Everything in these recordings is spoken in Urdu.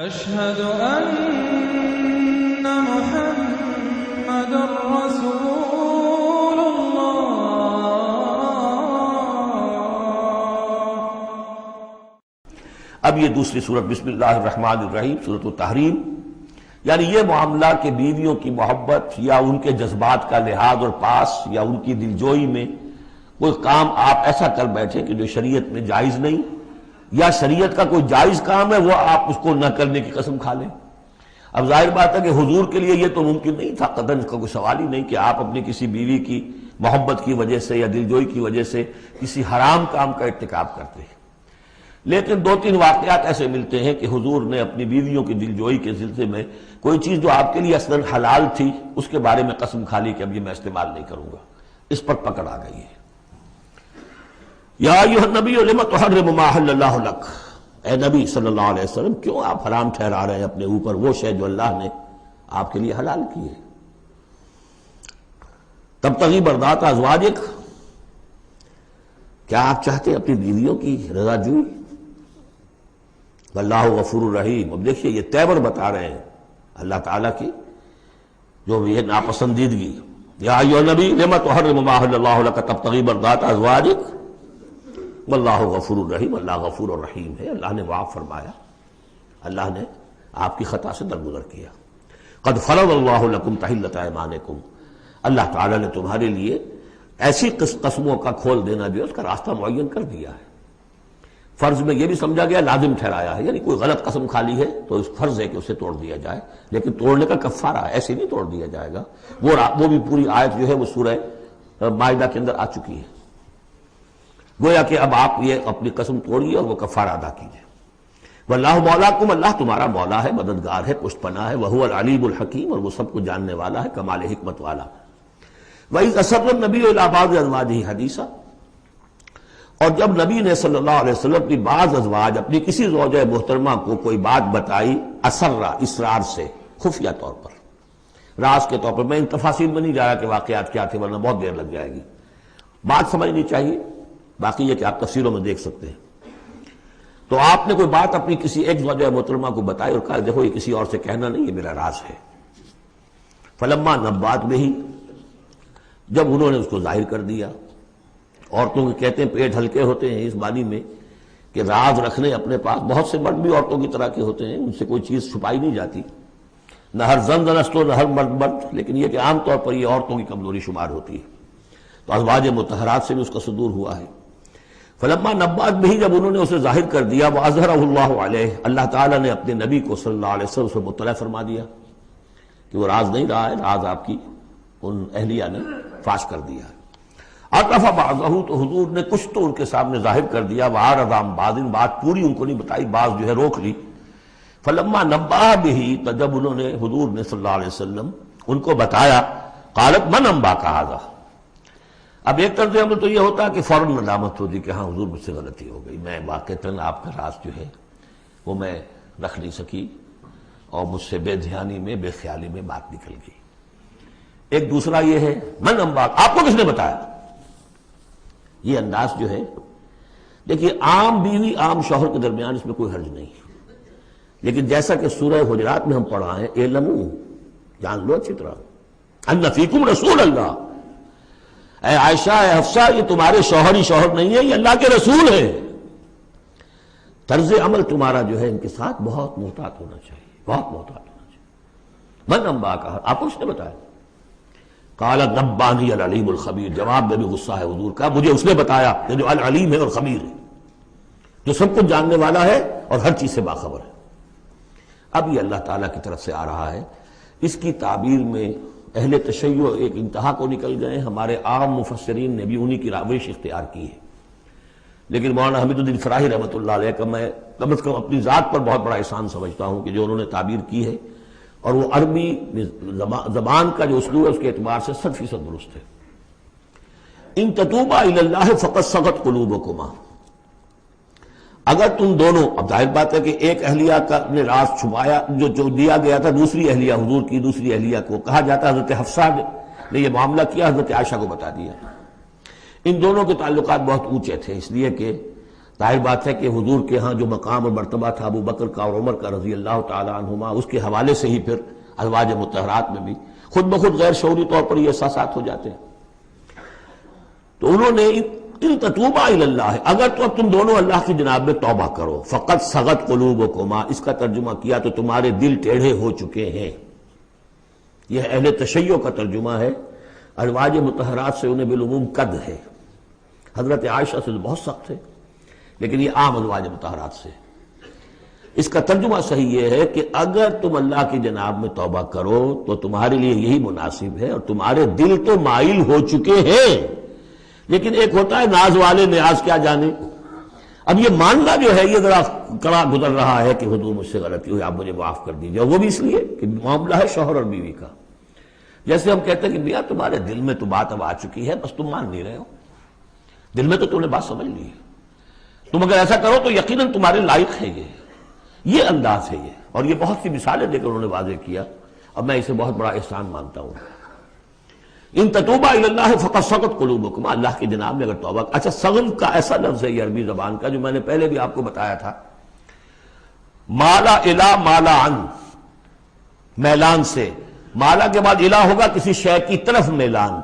أشهد أن محمد رسول الله. اب یہ دوسری سورت بسم اللہ الرحمن الرحیم سورۃ التحریم، یعنی یہ معاملہ کہ بیویوں کی محبت یا ان کے جذبات کا لحاظ اور پاس یا ان کی دلجوئی میں کوئی کام آپ ایسا کر بیٹھے کہ جو شریعت میں جائز نہیں، یا شریعت کا کوئی جائز کام ہے وہ آپ اس کو نہ کرنے کی قسم کھا لیں۔ اب ظاہر بات ہے کہ حضور کے لیے یہ تو ممکن نہیں تھا، قطعاً اس کا کوئی سوال ہی نہیں کہ آپ اپنی کسی بیوی کی محبت کی وجہ سے یا دلجوئی کی وجہ سے کسی حرام کام کا ارتکاب کرتے ہیں۔ لیکن دو تین واقعات ایسے ملتے ہیں کہ حضور نے اپنی بیویوں کی دلجوئی کے سلسلے میں کوئی چیز جو آپ کے لیے اصلاً حلال تھی اس کے بارے میں قسم کھا لی کہ اب یہ میں استعمال نہیں کروں گا، اس پر پکڑ آ گئی ہے۔ یا ایھا النبی لم تحرم ما احل اللہ لک، اے نبی صلی اللہ علیہ وسلم کیوں آپ حرام ٹھہرا رہے ہیں اپنے اوپر وہ شے جو اللہ نے آپ کے لیے حلال کی ہے۔ تبتغی مرضات ازواجک، کیا آپ چاہتے ہیں اپنی بیویوں کی رضا جوئی؟ واللہ غفور الرحیم۔ اب دیکھیے یہ تیور بتا رہے ہیں اللہ تعالیٰ کی جو یہ ناپسندیدگی۔ یا ایھا النبی لم تحرم ما احل اللہ لک تبتغی مرضات ازواجک واللہ غفور الرحیم، اللہ غفور الرحیم ہے، اللہ نے معاف فرمایا، اللہ نے آپ کی خطا سے درگزر کیا۔ قد فرض اللہ لکم تحلۃ ایمانکم، اللہ تعالیٰ نے تمہارے لیے ایسی قسموں کا کھول دینا جو اس کا راستہ معین کر دیا ہے۔ فرض میں یہ بھی سمجھا گیا لازم ٹھہرایا ہے، یعنی کوئی غلط قسم کھا لی ہے تو اس فرض ہے کہ اسے توڑ دیا جائے، لیکن توڑنے کا کفارہ ہے، ایسے نہیں توڑ دیا جائے گا۔ وہ بھی پوری آیت جو ہے وہ سورہ مائدہ کے اندر آ چکی ہے، گویا کہ اب آپ یہ اپنی قسم توڑیے اور وہ کفارہ ادا کیجیے۔ واللہ مولاکم، اللہ تمہارا مولا ہے، مددگار ہے، پشت پناہ ہے، وہو العلیم الحکیم، اور وہ سب کو جاننے والا ہے، کمال حکمت والا۔ وَإِذْ أَسَرَّ النَّبِيُّ إِلَىٰ بَعْضِ أَزْوَاجِهِ حَدِيثًا، اور جب نبی نے صلی اللہ علیہ وسلم کی بعض ازواج اپنی کسی زوجہ محترمہ کو کوئی بات بتائی، اسرہ اسرار سے، خفیہ طور پر، راز کے طور پر، میں ان تفاصیل میں نہیں جا رہا کہ واقعات کیا تھے ورنہ بہت دیر لگ جائے گی، بات سمجھنی چاہیے، باقی یہ کہ آپ تفسیروں میں دیکھ سکتے ہیں۔ تو آپ نے کوئی بات اپنی کسی ایک زوجہ محترمہ کو بتائی اور کہا دیکھو یہ کسی اور سے کہنا نہیں، یہ میرا راز ہے۔ فلما نبات بہ، جب انہوں نے اس کو ظاہر کر دیا، عورتوں کے کہتے ہیں پیٹ ہلکے ہوتے ہیں اس معنی میں کہ راز رکھنے اپنے پاس، بہت سے مرد بھی عورتوں کی طرح کے ہوتے ہیں، ان سے کوئی چیز چھپائی نہیں جاتی، نہ ہر زن زنست نہ ہر مرد مرد، لیکن یہ کہ عام طور پر یہ عورتوں کی کمزوری شمار ہوتی ہے، تو ازواج مطہرات سے بھی اس کا صدور ہوا ہے۔ فلما نبأت بہ، جب انہوں نے اسے ظاہر کر دیا، وأظہرہ اللہ علیہ، اللہ تعالیٰ نے اپنے نبی کو صلی اللہ علیہ وسلم سے مطلع فرما دیا کہ وہ راز نہیں رہا ہے، راز آپ کی ان اہلیہ نے فاش کر دیا ہے۔ عطف بعضہ، تو حضور نے کچھ تو ان کے سامنے ظاہر کر دیا، وأعرض عن بعض، بات پوری ان کو نہیں بتائی، بعض جو ہے روک لی۔ فلما نبأ بہ، تو جب انہوں نے حضور نے صلی اللہ علیہ وسلم ان کو بتایا، قالت من انباک ھذا، اب ایک طرز عمل تو یہ ہوتا ہے کہ فوراً ندامت ہوتی کہ ہاں حضور مجھ سے غلطی ہو گئی، میں واقعتاً آپ کا راز جو ہے وہ میں رکھ نہیں سکی اور مجھ سے بے دھیانی میں بے خیالی میں بات نکل گئی۔ ایک دوسرا یہ ہے من انباک، آپ کو کس نے بتایا، یہ انداز جو ہے دیکھیے عام بیوی عام شوہر کے درمیان اس میں کوئی حرج نہیں، لیکن جیسا کہ سورہ حجرات میں ہم پڑھا ہے، اعلموا، جان لو اچھی طرح، ان فیکم رسول اللہ، اے عائشہ اے حفصہ یہ تمہارے شوہر ہی شوہر نہیں ہے، یہ اللہ کے رسول ہے، طرز عمل تمہارا جو ہے ان کے ساتھ بہت محتاط ہونا چاہیے، بہت محتاط ہونا چاہیے۔ من انباک، آپ کو اس نے بتایا؟ قال نبانی العلیم الخبیر، جواب میں بھی غصہ ہے حضور کا، مجھے اس نے بتایا کہ جو العلیم ہے اور خبیر ہے، جو سب کچھ جاننے والا ہے اور ہر چیز سے باخبر ہے۔ اب یہ اللہ تعالیٰ کی طرف سے آ رہا ہے، اس کی تعبیر میں اہل تشیع ایک انتہا کو نکل گئے، ہمارے عام مفسرین نے بھی انہی کی روش اختیار کی ہے، لیکن مولانا حمید الدین فراہی رحمۃ اللہ علیہ کا میں کم از کم اپنی ذات پر بہت بڑا احسان سمجھتا ہوں کہ جو انہوں نے تعبیر کی ہے، اور وہ عربی زبان کا جو اسلوب ہے اس کے اعتبار سے 100% درست ہے۔ ان تتوبا الی اللہ فقد صغت قلوبکما، اگر تم دونوں، اب ظاہر بات ہے کہ ایک اہلیہ کا نے راز چھپایا جو دیا گیا تھا دوسری اہلیہ، حضور کی دوسری اہلیہ کو کہا جاتا ہے حضرت حفصہ نے یہ معاملہ کیا، حضرت عائشہ کو بتا دیا۔ ان دونوں کے تعلقات بہت اونچے تھے، اس لیے کہ ظاہر بات ہے کہ حضور کے ہاں جو مقام اور مرتبہ تھا ابو بکر کا اور عمر کا رضی اللہ تعالی عنہما، اس کے حوالے سے ہی پھر ازواج مطہرات میں بھی خود بخود غیر شعوری طور پر یہ احساسات ہو جاتے ہیں۔ تو انہوں نے ان تتوبا الی اللہ، اگر تو اب تم دونوں اللہ کی جناب میں توبہ کرو، فقط صغت قلوبکما، اس کا ترجمہ کیا تو تمہارے دل ٹیڑھے ہو چکے ہیں۔ یہ اہل تشیع کا ترجمہ ہے۔ ازواج مطہرات سے انہیں بالعموم قد ہے، حضرت عائشہ سے بہت سخت ہے، لیکن یہ عام ازواج مطہرات سے۔ اس کا ترجمہ صحیح یہ ہے کہ اگر تم اللہ کی جناب میں توبہ کرو تو تمہارے لیے یہی مناسب ہے، اور تمہارے دل تو مائل ہو چکے ہیں، لیکن ایک ہوتا ہے ناز والے نیاز کیا جانے۔ اب یہ ماننا جو ہے یہ ذرا کڑا گزر رہا ہے کہ حضور مجھ سے غلطی ہوئی، آپ مجھے معاف کر دیجیے، وہ بھی اس لیے کہ معاملہ ہے شوہر اور بیوی کا۔ جیسے ہم کہتے ہیں کہ میاں تمہارے دل میں تو بات اب آ چکی ہے، بس تم مان نہیں رہے ہو، دل میں تو تم نے بات سمجھ لی ہے، تم اگر ایسا کرو تو یقیناً تمہارے لائق ہے یہ انداز ہے یہ۔ اور یہ بہت سی مثالیں دے کر انہوں نے واضح کیا، اب میں اسے بہت بڑا احسان مانتا ہوں۔ ان تتوبا الی اللہ فقد صغت قلوبکما، اللہ کی جناب میں اگر توبہ۔ اچھا، صغن کا ایسا لفظ ہے یہ عربی زبان کا جو میں نے پہلے بھی آپ کو بتایا تھا، مالا الا مالا عن، میلان سے، مالا کے بعد الا ہوگا کسی شے کی طرف میلان،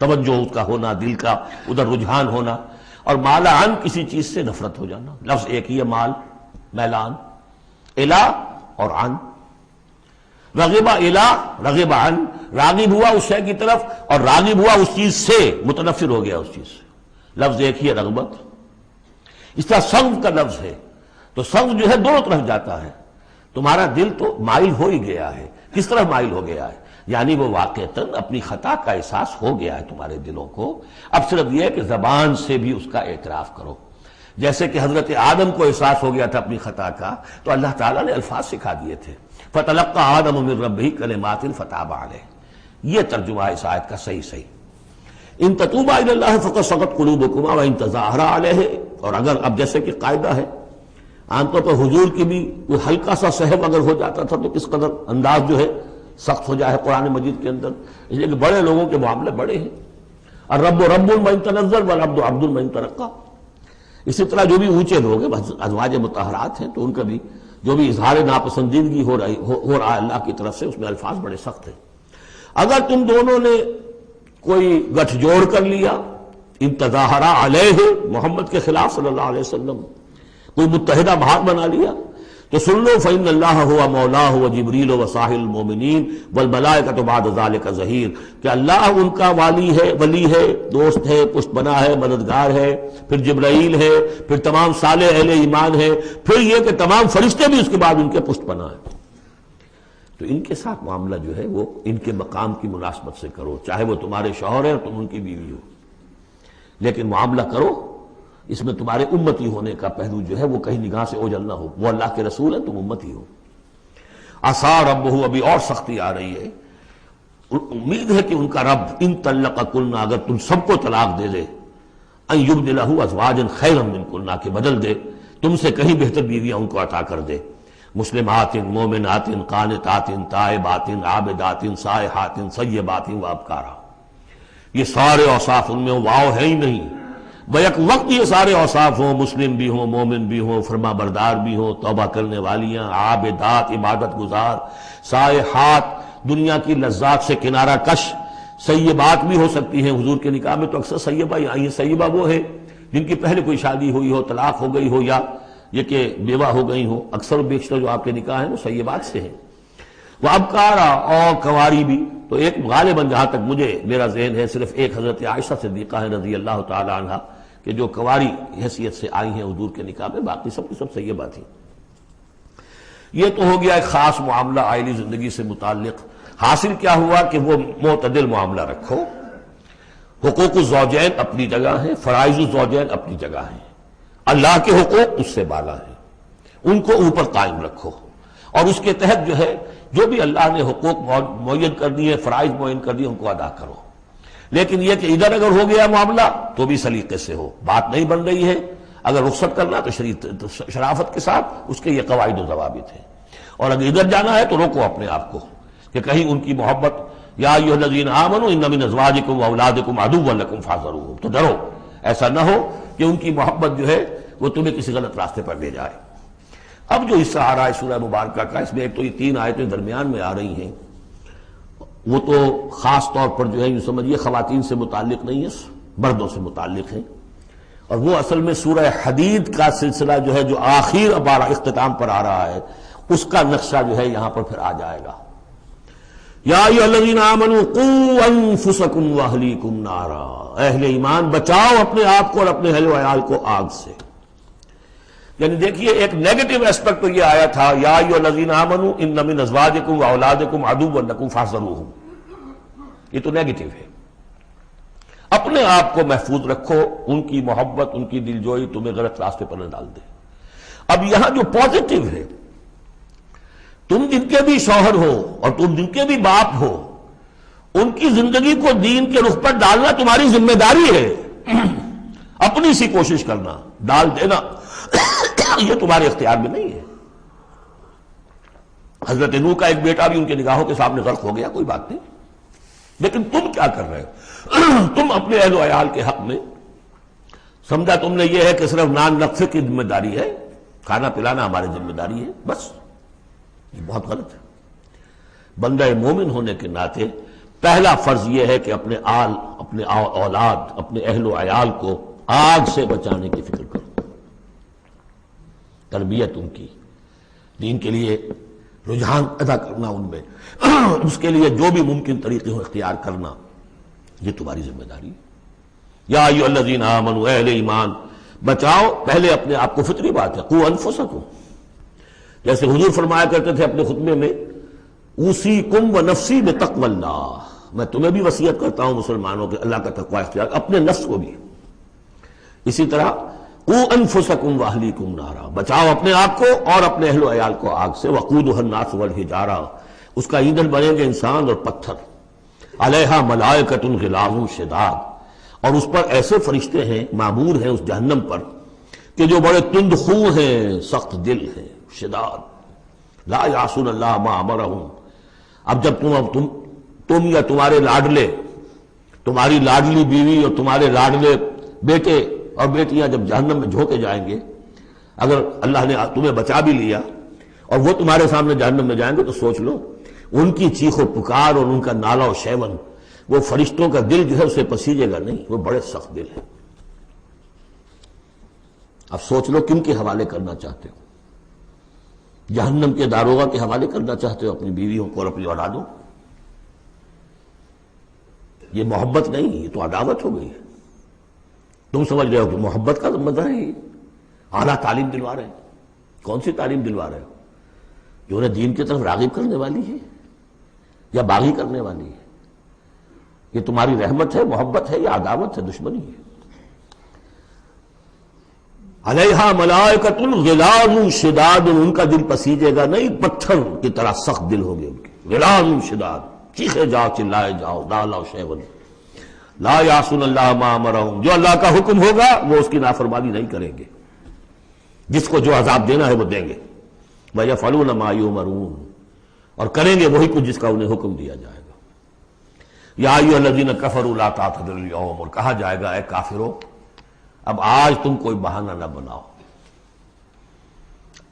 توجہ اس کا ہونا، دل کا ادھر رجحان ہونا، اور مالا عن کسی چیز سے نفرت ہو جانا، لفظ ایک ہی ہے، مال، میلان، الا اور عن۔ رغب الا، رغب عن، راغب ہوا اس شے کی طرف اور راغب ہوا اس چیز سے، متنفر ہو گیا اس چیز سے، لفظ ایک ہی ہے، رغبت۔ اس طرح صغب کا لفظ ہے، تو صغب جو ہے دونوں طرف جاتا ہے۔ تمہارا دل تو مائل ہو ہی گیا ہے، کس طرح مائل ہو گیا ہے؟ یعنی وہ واقعتاً اپنی خطا کا احساس ہو گیا ہے تمہارے دلوں کو، اب صرف یہ ہے کہ زبان سے بھی اس کا اعتراف کرو۔ جیسے کہ حضرت آدم کو احساس ہو گیا تھا اپنی خطا کا، تو اللہ تعالیٰ نے الفاظ سکھا دیے تھے، فَتَلَقَّى آدَمُ مِن رَبِّهِ كَلِمَاتٍ فَتَابَ عَلَيْهِ۔ یہ ترجمہ ہے اس آیت کا صحیح۔ ان تتوبا الی اللہ فقد صغت قلوبکما وان تظاہرا علیہ، اور اگر اب جیسے کہ قاعدہ ہے عام طور پر حضور کی بھی کوئی ہلکا سا سہو اگر ہو جاتا تھا تو کس قدر انداز جو ہے سخت ہو جائے قرآن مجید کے اندر، اس لیے کہ بڑے لوگوں کے معاملے بڑے ہیں، الرب رب من تنزل والعبد عبد من ترقى۔ اسی طرح جو بھی اونچے لوگ ہیں ازواج مطہرات ہیں، تو ان کا بھی جو بھی اظہار ناپسندیدگی ہو رہا ہے اللہ کی طرف سے، اس میں الفاظ بڑے سخت ہیں۔ اگر تم دونوں نے کوئی گٹھ جوڑ کر لیا، ان تظاہرا علیہ، محمد کے خلاف صلی اللہ علیہ وسلم، کوئی متحدہ بھاگ بنا لیا، تو سن لو فإن اللہ هو مولاه وجبریل وصالح المؤمنین والملائکۃ بعد ذلک ظہیر، کہ اللہ ان کا ولی ہے، دوست ہے، پشت بنا ہے، مددگار ہے، پھر جبرائیل ہے، پھر تمام صالح اہل ایمان ہے، پھر یہ کہ تمام فرشتے بھی اس کے بعد ان کے پشت بنا ہے۔ تو ان کے ساتھ معاملہ جو ہے وہ ان کے مقام کی مناسبت سے کرو، چاہے وہ تمہارے شوہر ہیں اور تم ان کی بیوی ہو، لیکن معاملہ کرو اس میں تمہارے امتی ہونے کا پہلو جو ہے وہ کہیں نگاہ سے اوجھل نہ ہو، وہ اللہ کے رسول ہیں، تم امتی ہو۔ عسیٰ ربہ، ابھی اور سختی آ رہی ہے، امید ہے کہ ان کا رب ان طلقکن، اگر تم سب کو طلاق دے دے، ان یبدلہ ازواجا خیرا منکن، کہ بدل دے تم سے کہیں بہتر بیویاں ان کو عطا کر دے، مسلمات مومنات قانتات تائبات عابدات سائحات سیبات وابکارا۔ یہ سارے اوصاف ان میں واو ہے ہی نہیں، بیک وقت یہ سارے اوصاف ہوں، مسلم بھی ہوں، مومن بھی ہوں، فرما بردار بھی ہوں، توبہ کرنے والیاں، عابدات عبادت گزار، سائحات دنیا کی لذات سے کنارہ کش، سیبات بھی ہو سکتی ہیں۔ حضور کے نکاح میں تو اکثر سیبہ ہی آئی ہیں۔ سیبہ وہ ہے جن کی پہلے کوئی شادی ہوئی ہو، طلاق ہو گئی ہو، یا یہ کہ بیوہ ہو گئی ہو، اکثر و بیشتر جو آپ کے نکاح ہیں وہ سیبات سے ہیں۔ وہ ابکارا، اور کنواری بھی، تو ایک غالباً جہاں تک مجھے میرا ذہن ہے صرف ایک حضرت عائشہ صدیقہ ہے رضی اللہ تعالی عنہ کہ جو کنواری حیثیت سے آئی ہیں حضور کے نکاح میں، باقی سب کی سب سیبہ تھیں۔ یہ تو ہو گیا ایک خاص معاملہ عائلی زندگی سے متعلق۔ حاصل کیا ہوا کہ وہ معتدل معاملہ رکھو، حقوق الزوجین اپنی جگہ ہیں، فرائض الزوجین اپنی جگہ ہیں، اللہ کے حقوق اس سے بالا ہیں، ان کو اوپر قائم رکھو، اور اس کے تحت جو ہے جو بھی اللہ نے حقوق معین کر دیے، فرائض معین کر دیے، ان کو ادا کرو۔ لیکن یہ کہ ادھر اگر ہو گیا معاملہ تو بھی سلیقے سے ہو، بات نہیں بن رہی ہے، اگر رخصت کرنا تو شرافت کے ساتھ، اس کے یہ قواعد و ضوابط ہیں، اور اگر ادھر جانا ہے تو روکو اپنے آپ کو کہ کہیں ان کی محبت، یا ایھا الذین آمنوا ان من ازواجکم واولادکم عدوا لکم فاحذروہم، تو ڈرو ایسا نہ ہو کہ ان کی محبت جو ہے وہ تمہیں کسی غلط راستے پر لے جائے۔ اب جو حصہ آ رہا ہے سورہ مبارکہ کا، اس میں ایک تو یہ 3 آیتیں درمیان میں آ رہی ہیں، وہ تو خاص طور پر جو ہے یوں سمجھیے خواتین سے متعلق نہیں ہے، مردوں سے متعلق ہیں، اور وہ اصل میں سورہ حدید کا سلسلہ جو ہے جو آخر اب اختتام پر آ رہا ہے، اس کا نقشہ جو ہے یہاں پر پھر آ جائے گا۔ یا ایھا الذین آمنوا قوا انفسکم واہلیکم نارا، اہل ایمان بچاؤ اپنے آپ کو اور اپنے اہل و عیال کو آگ سے۔ یعنی دیکھیے ایک نیگیٹو اسپیکٹ تو یہ آیا تھا، یا ایھا الذین آمنوا ان من ازواجکم واولادکم عدوا لکم فاحذروہم، یہ تو نیگیٹو ہے۔ اپنے آپ کو محفوظ رکھو، ان کی محبت ان کی دلجوئی تمہیں غلط راستے پر نہ ڈال دے۔ اب یہاں جو پازیٹو ہے، تم جن کے بھی شوہر ہو اور تم جن کے بھی باپ ہو، ان کی زندگی کو دین کے رخ پر ڈالنا تمہاری ذمہ داری ہے۔ اپنی سی کوشش کرنا، ڈال دینا یہ تمہارے اختیار میں نہیں ہے۔ حضرت نوح کا ایک بیٹا بھی ان کے نگاہوں کے سامنے غرق ہو گیا، کوئی بات نہیں، لیکن تم کیا کر رہے ہو؟ تم اپنے اہل و عیال کے حق میں سمجھا تم نے یہ ہے کہ صرف نان نقصے کی ذمہ داری ہے، کھانا پلانا ہماری ذمہ داری ہے، بس۔ یہ بہت غلط ہے۔ بندہ مومن ہونے کے ناطے پہلا فرض یہ ہے کہ اپنے آل، اپنے اولاد، اپنے اہل و عیال کو آگ سے بچانے کی فکر کرو، تربیت ان کی، دین کے لیے رجحان ادا کرنا ان میں، اس کے لیے جو بھی ممکن طریقے ہو اختیار کرنا، یہ تمہاری ذمہ داری ہے۔ یا ایھا الذین آمنوا، اہل ایمان بچاؤ پہلے اپنے آپ کو، فطری بات ہے، قوا انفسکم، جیسے حضور فرمایا کرتے تھے اپنے خطبے میں، اوصیکم ونفسی بتقوی اللہ، میں تمہیں بھی وصیت کرتا ہوں مسلمانوں کے اللہ کا تقوی اختیار، اپنے نفس کو بھی۔ اسی طرح قوا انفسکم واہلیکم نارا، بچاؤ اپنے آپ کو اور اپنے اہل و عیال کو آگ سے، وقودھا الناس والحجارہ، اس کا ایندھن بنیں گے انسان اور پتھر، علیہا ملائکۃ غلاظ شداد، اور اس پر ایسے فرشتے ہیں معمور ہیں اس جہنم پر کہ جو بڑے تند خو ہیں، سخت دل ہیں، شداد، لا یعصون اللہ ما امرہم۔ اب جب تم یا تمہارے لاڈلے، تمہاری لاڈلی بیوی اور تمہارے لاڈلے بیٹے اور بیٹیاں جب جہنم میں جھونکے جائیں گے، اگر اللہ نے تمہیں بچا بھی لیا اور وہ تمہارے سامنے جہنم میں جائیں گے، تو سوچ لو ان کی چیخ و پکار اور ان کا نالا و شیون، وہ فرشتوں کا دل جو ہے اسے پسیجے گا نہیں، وہ بڑے سخت دل ہیں۔ اب سوچ لو کن کے حوالے کرنا چاہتے ہو؟ جہنم کے داروغہ کے حوالے کرنا چاہتے ہو اپنی بیویوں کو اور اپنی اولادوں؟ یہ محبت نہیں، یہ تو عداوت ہو گئی ہے۔ تم سمجھ رہے ہو کہ محبت کا مزہ ہے، یہ اعلیٰ تعلیم دلوا رہے ہیں۔ کون سی تعلیم دلوا رہے ہو؟ جو انہیں دین کی طرف راغب کرنے والی ہے یا باغی کرنے والی ہے؟ یہ تمہاری رحمت ہے، محبت ہے یا عداوت ہے، دشمنی ہے؟ علیہا ملائکۃ غلاظ شداد، ان کا دل پسیجے گا نہیں، پتھر کی طرح سخت دل ہوگے ان کے، غلاظ شداد، چیخے جاؤ چلائے جاؤ، نالا و شیون، لا یعصون اللہ ما امرہم، جو اللہ کا حکم ہوگا وہ اس کی نافرمانی نہیں کریں گے، جس کو جو عذاب دینا ہے وہ دیں گے، وَيَفْعَلُونَ مَا يُؤْمَرُونَ، اور کریں گے وہی کچھ جس کا انہیں حکم دیا جائے گا۔ یا ایھا الذین کفروا لا تعتذروا اليوم، اور کہا جائے گا اے کافرو اب آج تم کوئی بہانہ نہ بناؤ،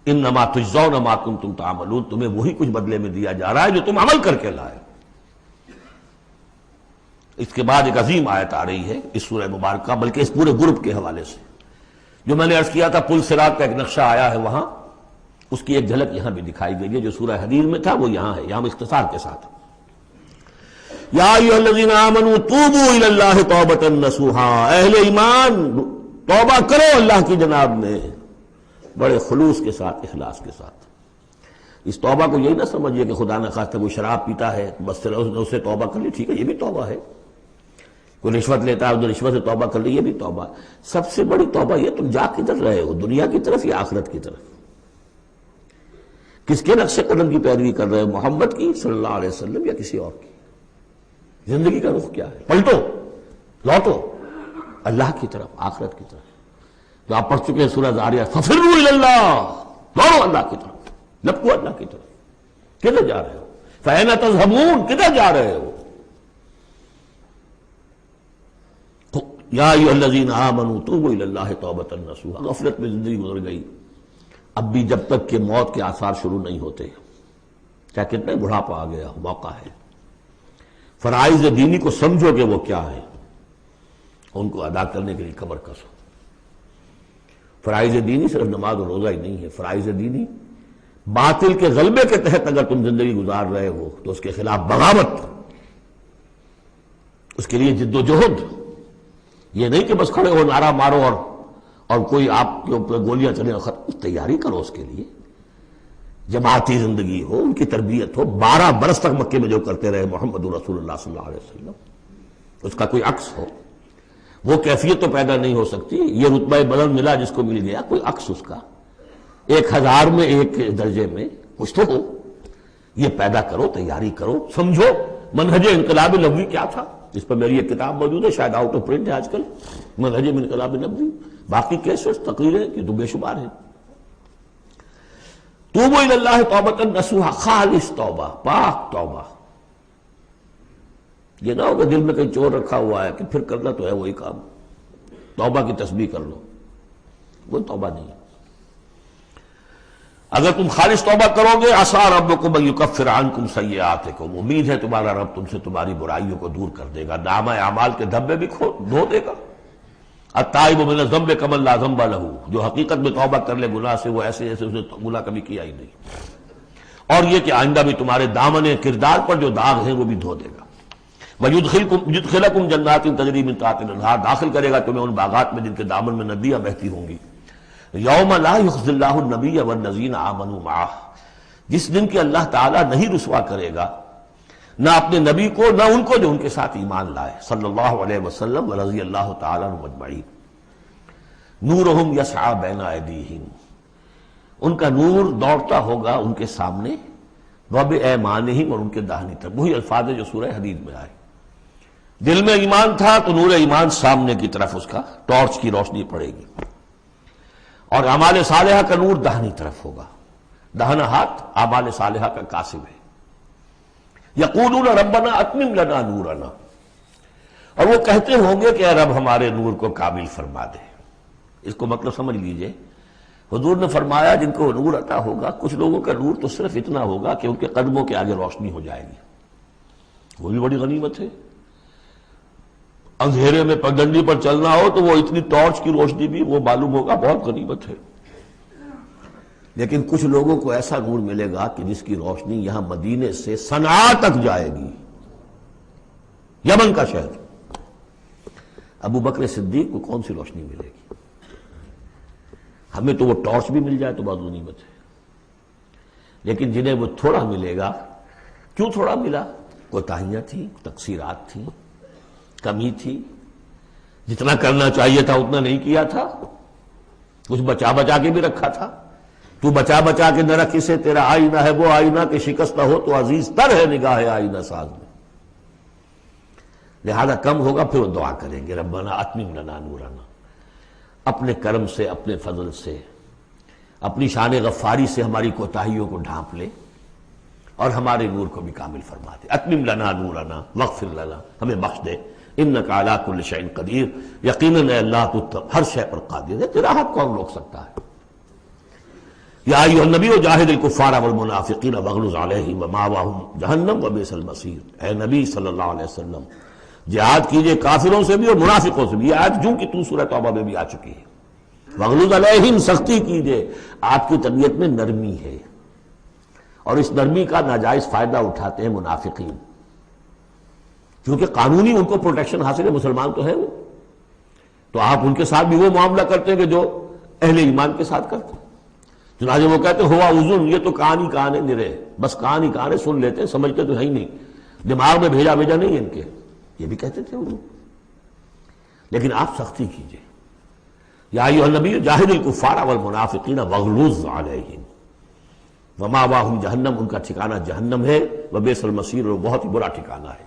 انما تجزون ما کنتم تعملون، تمہیں وہی کچھ بدلے میں دیا جا رہا ہے جو تم عمل کر کے لائے۔ اس کے بعد ایک عظیم آیت آ رہی ہے اس سورہ مبارکہ، بلکہ اس پورے گروپ کے حوالے سے، جو میں نے عرض کیا تھا پل صراط کا ایک نقشہ آیا ہے وہاں، اس کی ایک جھلک یہاں بھی دکھائی گئی ہے، جو سورہ حدید میں تھا وہ یہاں ہے، یہاں اختصار کے ساتھ۔ یا ایھا الذین آمنوا توبوا الی اللہ توبۃ نصوحا، اہل ایمان توبہ کرو اللہ کی جناب میں بڑے خلوص کے ساتھ، اخلاص کے ساتھ۔ اس توبہ کو یہی نہ سمجھیے کہ خدا نہ خواستہ کوئی شراب پیتا ہے بس اسے توبہ کر لی، ٹھیک ہے یہ بھی توبہ ہے، کوئی رشوت لیتا ہے رشوت سے توبہ کر لی، یہ بھی توبہ۔ سب سے بڑی توبہ یہ تم جا کدھر رہے ہو، دنیا کی طرف یا آخرت کی طرف؟ کس کے نقش قدم کی پیروی کر رہے ہو، محمد کی صلی اللہ علیہ وسلم یا کسی اور کی؟ زندگی کا رخ کیا ہے؟ پلٹو، لوٹو اللہ کی طرف، آخرت کی طرف۔ جو آپ پڑھ چکے ہیں سورہ ذاریات، ففروا الی اللہ، دوڑو اللہ کی طرف، لپکو اللہ کی طرف۔ کدھر جا رہے ہو؟ فأین تذهبون، کدھر جا رہے ہو؟ یا ایھا الذین آمنوا توبوا الی اللہ توبۃ نصوحا. غفلت میں زندگی گزر گئی، اب بھی جب تک کہ موت کے آثار شروع نہیں ہوتے، چاہے کتنے بڑھاپا آ گیا، موقع ہے. فرائض دینی کو سمجھو کہ وہ کیا ہے، ان کو ادا کرنے کے لیے کمر کسو. فرائض دینی صرف نماز و روزہ ہی نہیں ہے. فرائض دینی باطل کے غلبے کے تحت اگر تم زندگی گزار رہے ہو تو اس کے خلاف بغاوت، اس کے لیے جد و جہد. یہ نہیں کہ بس کھڑے ہو نعرہ مارو اور کوئی آپ کے اوپر گولیاں چلیں. تیاری کرو اس کے لیے، جماعتی زندگی ہو، ان کی تربیت ہو. 12 برس تک مکے میں جو کرتے رہے محمد رسول اللہ صلی اللہ علیہ وسلم، اس کا کوئی عکس ہو. وہ کیفیت تو پیدا نہیں ہو سکتی. یہ رتبہ بلند ملا جس کو مل گیا، کوئی عکس اس کا 1000 میں 1 درجے میں کچھ تو ہو. یہ پیدا کرو، تیاری کرو، سمجھو منہج انقلاب نبوی کیا تھا. اس پر میری ایک کتاب موجود ہے، شاید آؤٹ آف پرنٹ ہے آج کل، منہج انقلاب نبوی. باقی کیسز تقریریں کی تو بے شمار ہیں. توبوا الی اللہ توبۃ نصوحا، خالص توبہ، پاک توبہ. یہ نہ ہوگا دل میں کہیں چور رکھا ہوا ہے کہ پھر کرنا تو ہے وہی کام، توبہ کی تسبیح کر لو، وہ توبہ نہیں. اگر تم خالص توبہ کرو گے، عسیٰ ربکم ان یکفر عنکم سیئاتکم، امید ہے تمہارا رب تم سے تمہاری برائیوں کو دور کر دے گا، نامہ اعمال کے دھبے بھی دھو دے گا. التائب من الذنب کمن لا ذنب لہ، جو حقیقت میں توبہ کر لے گناہ سے، وہ ایسے جیسے اس نے گناہ کبھی کیا ہی نہیں. اور یہ کہ آئندہ بھی تمہارے دامن کردار پر جو داغ ہیں وہ بھی دھو دے گا. وَيُدْخِلَكُمْ جَنَّاتٍ تَجْرِي مِن تَحْتِهَا الْأَنْهَارُ، داخل کرے گا تمہیں ان باغات میں جن کے دامن میں ندیاں بہتی ہوں گی. یوم لا یخزی اللہ النبی والذین آمنوا معہ، جس دن کہ اللہ تعالیٰ نہیں رسوا کرے گا نہ اپنے نبی کو نہ ان کو جو ان کے ساتھ ایمان لائے، صلی اللہ علیہ وسلم ورضی اللہ تعالیٰ عنہم اجمعین. نورہم یسعی بین ایدیہم، ان کا نور دوڑتا ہوگا ان کے سامنے، وبایمانہم، اور ان کے داہنی طرف. وہی الفاظ ہے جو سورہ حدید میں آئے. دل میں ایمان تھا تو نور ایمان سامنے کی طرف اس کا ٹارچ کی روشنی پڑے گی، اور اعمال صالحہ کا نور داہنی طرف ہوگا. داہنا ہاتھ اعمال صالحہ کا قاسم ہے. یقولون ربنا اتمم لنا نورنا، اور وہ کہتے ہوں گے کہ اے رب ہمارے نور کو کامل فرما دے. اس کو مطلب سمجھ لیجئے، حضور نے فرمایا جن کو نور عطا ہوگا، کچھ لوگوں کا نور تو صرف اتنا ہوگا کہ ان کے قدموں کے آگے روشنی ہو جائے گی. وہ بھی بڑی غنیمت ہے. اندھیرے میں پگڈنڈی پر چلنا ہو تو وہ اتنی ٹارچ کی روشنی بھی وہ معلوم ہوگا بہت غنیمت ہے. لیکن کچھ لوگوں کو ایسا نور ملے گا کہ جس کی روشنی یہاں مدینے سے صنعاء تک جائے گی، یمن کا شہر. ابو بکر صدیق کو کون سی روشنی ملے گی؟ ہمیں تو وہ ٹارچ بھی مل جائے تو بہت غنیمت ہے. لیکن جنہیں وہ تھوڑا ملے گا، کیوں تھوڑا ملا؟ کوتاہیاں تھیں، تقصیرات تھیں، کمی تھی، جتنا کرنا چاہیے تھا اتنا نہیں کیا تھا، کچھ بچا بچا کے بھی رکھا تھا. تو بچا بچا کے نہ رکھ اسے، تیرا آئینہ ہے وہ آئینہ کہ شکستہ ہو تو عزیز تر ہے نگاہ آئینہ ساز میں. لہذا کم ہوگا پھر وہ دعا کریں گے ربنا اتمم لنا نورنا. اپنے کرم سے، اپنے فضل سے، اپنی شان غفاری سے ہماری کوتاہیوں کو ڈھانپ لے اور ہمارے نور کو بھی کامل فرما دے. اتمم لنا نورنا واغفر لنا، ہمیں بخش دے. انک علی کل شیء قدیر، یقیناً اے اللہ تو ہر شے پر قادر ہے، تیرا حق کون روک سکتا ہے. یا ایھا النبی جاہد الکفار والمنافقین واغلظ علیہم ومأواہم جہنم وبئس المصیر. اے نبی صلی اللہ علیہ وسلم، جہاد کیجئے کافروں سے بھی اور منافقوں سے بھی. یہ آیت جو کہ تو سورہ توبہ میں بھی آ چکی ہے. واغلظ علیہم، سختی کیجئے. آپ کی طبیعت میں نرمی ہے، اور اس نرمی کا ناجائز فائدہ اٹھاتے ہیں منافقین، کیونکہ قانونی ان کو پروٹیکشن حاصل ہے، مسلمان تو ہے وہ، تو آپ ان کے ساتھ بھی وہ معاملہ کرتے ہیں کہ جو اہل ایمان کے ساتھ کرتے ہیں. چنانچہ وہ کہتے ہیں ہوا اذن، یہ تو کان ہی کان ہے نرے، بس کان ہی کان ہے، سن لیتے ہیں، سمجھتے تو ہے ہی نہیں، دماغ میں بھیجا نہیں ہے ان کے. یہ بھی کہتے تھے وہ. لیکن آپ سختی کیجئے. یا ایھا النبی جاہد الکفار والمنافقین واغلظ علیہم ومأواہم جہنم، ان کا ٹھکانہ جہنم ہے، وبئس المصیر، اور بہت ہی برا ٹھکانہ ہے.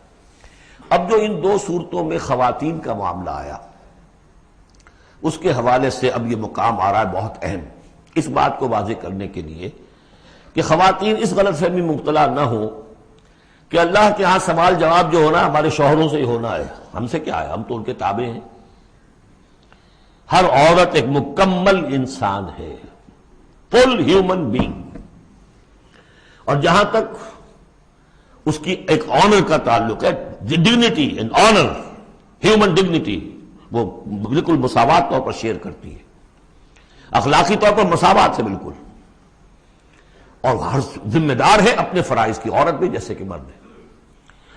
اب جو ان 2 صورتوں میں خواتین کا معاملہ آیا، اس کے حوالے سے اب یہ مقام آ رہا ہے بہت اہم، اس بات کو واضح کرنے کے لیے کہ خواتین اس غلط فہمی میں مبتلا نہ ہو کہ اللہ کے ہاں سوال جواب جو ہونا ہمارے شوہروں سے ہی ہونا ہے، ہم سے کیا ہے، ہم تو ان کے تابع ہیں. ہر عورت ایک مکمل انسان ہے، فل ہیومن بینگ. اور جہاں تک اس کی ایک آنر کا تعلق ہے، dignity and honour, human dignity, وہ بالکل مساوات طور پر شیئر کرتی ہے، اخلاقی طور پر مساوات ہے بالکل. اور ہر ذمہ دار ہے اپنے فرائض کی، عورت بھی جیسے کہ مرد ہے.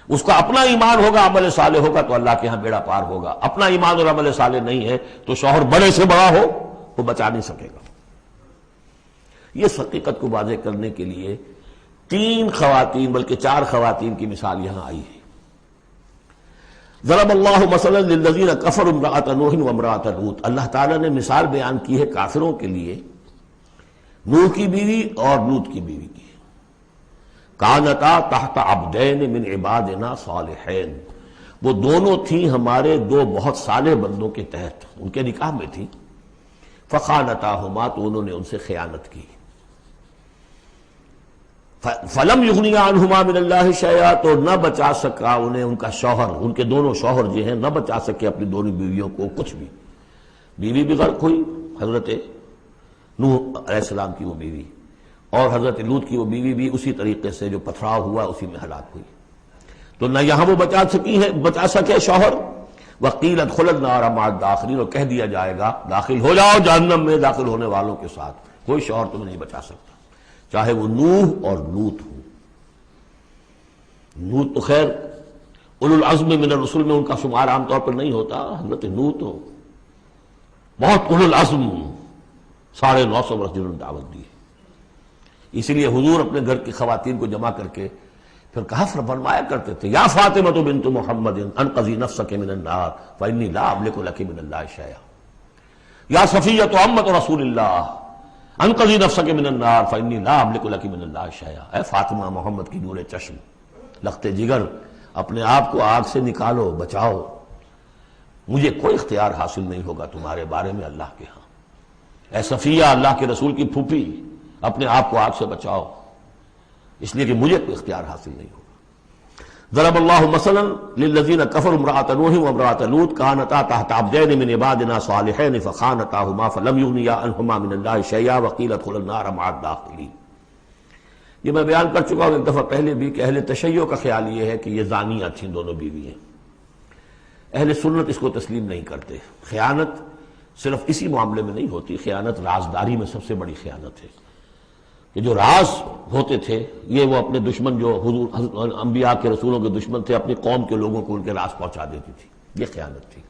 اس کا اپنا ایمان ہوگا، عمل صالح ہوگا تو اللہ کے ہاں بیڑا پار ہوگا. اپنا ایمان اور عمل صالح نہیں ہے تو شوہر بڑے سے بڑا ہو وہ بچا نہیں سکے گا. یہ حقیقت کو واضح کرنے کے لیے 3 خواتین بلکہ 4 خواتین کی مثال یہاں آئی ہے. ضرب اللہ مثلا للذین کفروا امرأۃ نوح وامرأۃ لوط. اللہ تعالیٰ نے مثال بیان کی ہے کافروں کے لیے نوح کی بیوی اور لوط کی بیوی کی. کانتا تحت عبدین من عبادنا صالحین، وہ دونوں تھیں ہمارے 2 بہت صالح بندوں کے تحت، ان کے نکاح میں تھی. فخانتاہما، تو انہوں نے ان سے خیانت کی. فلم یغنیا عنہما من اللہ شیئا، تو نہ بچا سکا انہیں ان کا شوہر، ان کے دونوں شوہر جو ہیں نہ بچا سکے اپنی دونوں بیویوں کو کچھ بھی. بیوی بھی غرق ہوئی، حضرت نوح علیہ السلام کی وہ بیوی، اور حضرت لوط کی وہ بیوی بھی اسی طریقے سے جو پتھراؤ ہوا اسی میں ہلاک ہوئی. تو نہ یہاں وہ بچا سکے شوہر. وقیل ادخلوا النار مع الداخلین، اور کہہ دیا جائے گا داخل ہو جاؤ جہنم میں داخل ہونے والوں کے ساتھ، کوئی شوہر تمہیں نہیں بچا سکتا، چاہے وہ نوح اور لوط ہوں. لوط تو خیر اولو العزم من الرسل میں ان کا شمار عام طور پر نہیں ہوتا، حضرت نوح تو بہت اولو العزم 950 برس جنہوں نے دعوت دی. اسی لیے حضور اپنے گھر کی خواتین کو جمع کر کے پھر کہا فرمایا کرتے تھے، یا فاطمہ بنت محمد انقذی نفسک من النار فانی لا املک لک من اللہ شیئا، یا صفیہ عمۃ رسول اللہ انقذی نفسک من النار فانی لا املک لک من اللہ شیئا. اے فاطمہ، محمد کی نور چشم، لخت جگر، اپنے آپ کو آگ سے نکالو، بچاؤ، مجھے کوئی اختیار حاصل نہیں ہوگا تمہارے بارے میں اللہ کے ہاں. اے صفیہ، اللہ کے رسول کی پھوپھی، اپنے آپ کو آگ سے بچاؤ، اس لیے کہ مجھے کوئی اختیار حاصل نہیں ہوگا. ضرب اللہ مثلا للذین کفروا امرأۃ نوح وامرأۃ لوط کانتا تحت عبدین من عبادنا صالحین فخانتاہما فلم یغنیا عنہما من اللہ شیئا وقیل ادخلوا النار مع الداخلین. یہ میں بیان کر چکا ہوں ایک دفعہ پہلے بھی کہ اہل تشیع کا خیال یہ ہے کہ یہ زانیہ تھیں دونوں بیوییں. اہل سنت اس کو تسلیم نہیں کرتے. خیانت صرف اسی معاملے میں نہیں ہوتی، خیانت رازداری میں سب سے بڑی خیانت ہے کہ جو راز ہوتے تھے یہ وہ اپنے دشمن، جو حضور انبیاء کے رسولوں کے دشمن تھے، اپنی قوم کے لوگوں کو ان کے راز پہنچا دیتی تھی. یہ خیانت تھی.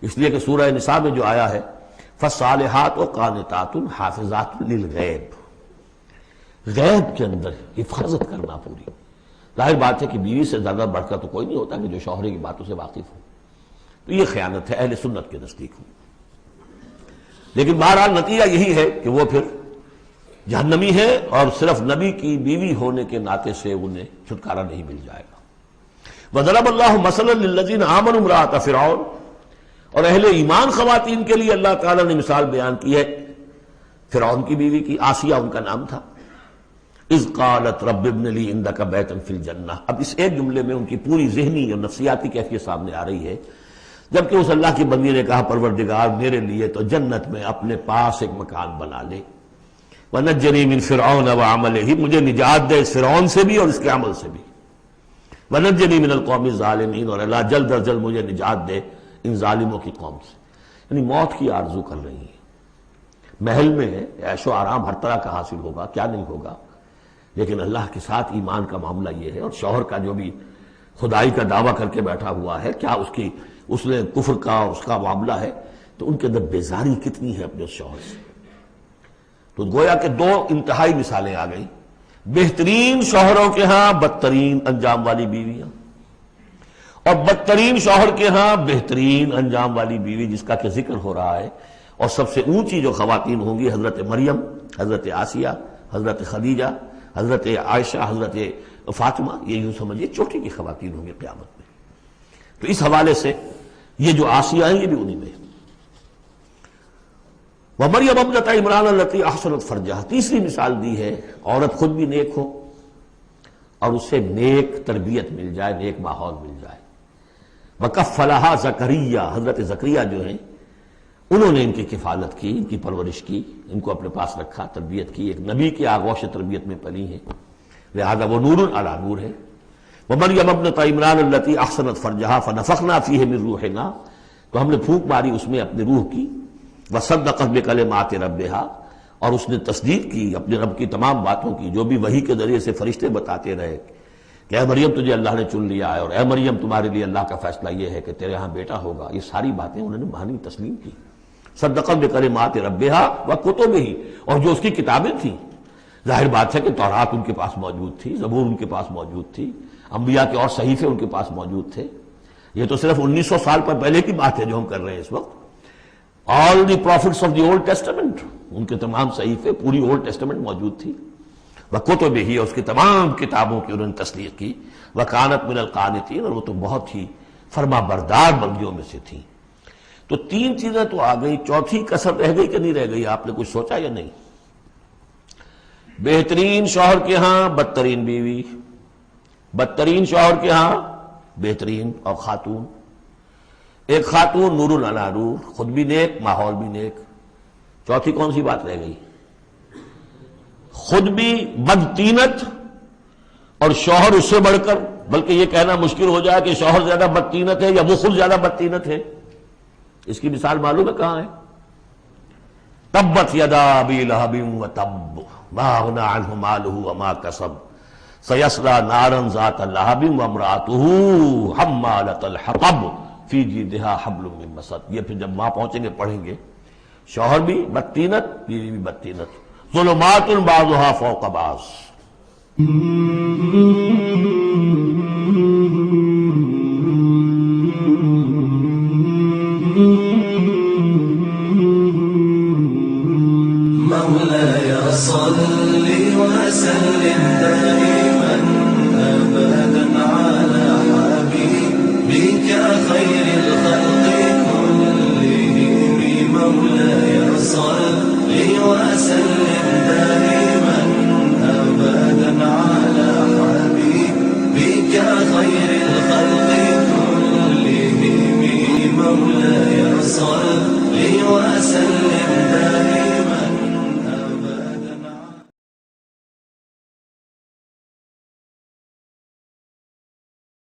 اس لیے کہ سورہ نساء میں جو آیا ہے فالصالحات قانتات حافظات للغیب، غیب کے اندر حفاظت کرنا پوری. ظاہر بات ہے کہ بیوی سے زیادہ بڑھ کر تو کوئی نہیں ہوتا کہ جو شوہر کی باتوں سے واقف ہو. تو یہ خیانت ہے اہل سنت کے نزدیک ہو. لیکن بہرحال نتیجہ یہی ہے کہ وہ پھر جہنمی ہے، اور صرف نبی کی بیوی ہونے کے ناطے سے انہیں چھٹکارا نہیں مل جائے گا. وضرب اللہ مثلا للذین آمنوا امرأۃ فرعون، اور اہل ایمان خواتین کے لیے اللہ تعالیٰ نے مثال بیان کی ہے فرعون کی بیوی کی، آسیہ ان کا نام تھا. اذ قالت رب ابن لی عندک بیتا فی الجنہ. اب اس ایک جملے میں ان کی پوری ذہنی اور نفسیاتی کیفیت سامنے آ رہی ہے. جبکہ اس اللہ کی بندی نے کہا پروردگار میرے لیے تو جنت میں اپنے پاس ایک مکان بنا لے، وَنَجَّنِي مِن فِرْعَوْنَ وَعَمَلِهِ، مجھے نجات دے اس فرعون سے بھی اور اس کے عمل سے بھی. وَنَجَّنِي مِنَ الْقَوْمِ الظَّالِمِينَ، اور اللہ جلد از جلد مجھے نجات دے ان ظالموں کی قوم سے. یعنی موت کی آرزو کر رہی ہیں. محل میں عیش و آرام ہر طرح کا حاصل ہوگا، کیا نہیں ہوگا، لیکن اللہ کے ساتھ ایمان کا معاملہ یہ ہے. اور شوہر کا جو بھی خدائی کا دعویٰ کر کے بیٹھا ہوا ہے، کیا اس نے کفر کا اور اس کا معاملہ ہے، تو ان کے اندر بیزاری کتنی ہے اپنے اس شوہر سے. تو گویا کہ 2 انتہائی مثالیں آ گئی. بہترین شوہروں کے ہاں بدترین انجام والی بیویاں، اور بدترین شوہر کے ہاں بہترین انجام والی بیوی جس کا کہ ذکر ہو رہا ہے. اور سب سے اونچی جو خواتین ہوں گی حضرت مریم، حضرت آسیہ، حضرت خدیجہ، حضرت عائشہ، حضرت فاطمہ، یہ یوں سمجھیے چوٹی کی خواتین ہوں گی قیامت میں. تو اس حوالے سے یہ جو آسیہ ہیں یہ بھی انہی میں. وَمَرْيَمَ ابْنَتَ عِمْرَانَ الَّتِي أَحْسَنَتْ فَرْجَهَا، تیسری مثال دی ہے عورت خود بھی نیک ہو اور اسے نیک تربیت مل جائے، نیک ماحول مل جائے. وَكَفَّلَهَا زَكَرِيَّا، حضرت زکریا جو ہیں انہوں نے ان کی کفالت کی، ان کی پرورش کی، ان کو اپنے پاس رکھا، تربیت کی، ایک نبی کی آغوش تربیت میں پلی ہیں، لہذا وہ نور علی نور ہے۔ ومریم ابنۃ عمران التی احسنت فرجہا فنفخنا فیہ من روحنا، تو ہم نے پھونک ماری اس میں اپنے روح کی، وصدقت بکلمات ربہا، اور اس نے تصدیق کی اپنے رب کی تمام باتوں کی، جو بھی وحی کے ذریعے سے فرشتے بتاتے رہے کہ اے مریم تجھے اللہ نے چن لیا ہے، اور اے مریم تمہارے لیے اللہ کا فیصلہ یہ ہے کہ تیرے ہاں بیٹا ہوگا، یہ ساری باتیں انہوں نے مانی تسلیم کی۔ صدقت بکلمات ربہا وکتبہ، اور جو اس کی کتابیں تھیں، ظاہر بات ہے کہ تورات ان کے پاس موجود تھی، زبور ان کے پاس موجود تھی، انبیاء کے اور صحیفے ان کے پاس موجود تھے۔ یہ تو صرف 1900 سال پر پہلے کی بات ہے جو ہم کر رہے ہیں اس وقت۔ All the prophets of the old testament, ان کے تمام صحیفے، پوری اولڈ ٹیسٹمنٹ موجود تھی۔ وکتبہ، اور اس کی تمام کتابوں کی انہوں نے تصدیق کی۔ وکانت من القانتین، اور وہ تو بہت ہی فرما بردار بندیوں میں سے تھیں۔ تو تین چیزیں تو آ گئی، چوتھی کسر رہ گئی کہ نہیں رہ گئی؟ آپ نے کچھ سوچا یا نہیں؟ بہترین شوہر کے ہاں بدترین بیوی، بدترین شوہر کے ہاں بہترین اور خاتون، ایک خاتون نور علی نور، خود بھی نیک، ماحول بھی نیک۔ چوتھی کون سی بات رہ گئی؟ خود بھی بدتینت اور شوہر اس سے بڑھ کر، بلکہ یہ کہنا مشکل ہو جائے کہ شوہر زیادہ بدتینت ہے یا وہ خود زیادہ بدتینت ہے۔ اس کی مثال معلوم ہے کہاں ہے؟ تبت یدا ابی لہب وتب ما اغنی عنہ مالہ وما کسب سیصلی نارا ذات لہب وامرأتہ حمالۃ الحطب فی جیدہا حبل من مسد۔ یہ پھر جب وہاں پہنچیں گے پڑھیں گے، شوہر بھی بدتینت، بیوی بھی بدتینت، ظلمات بعضها فوق بعض۔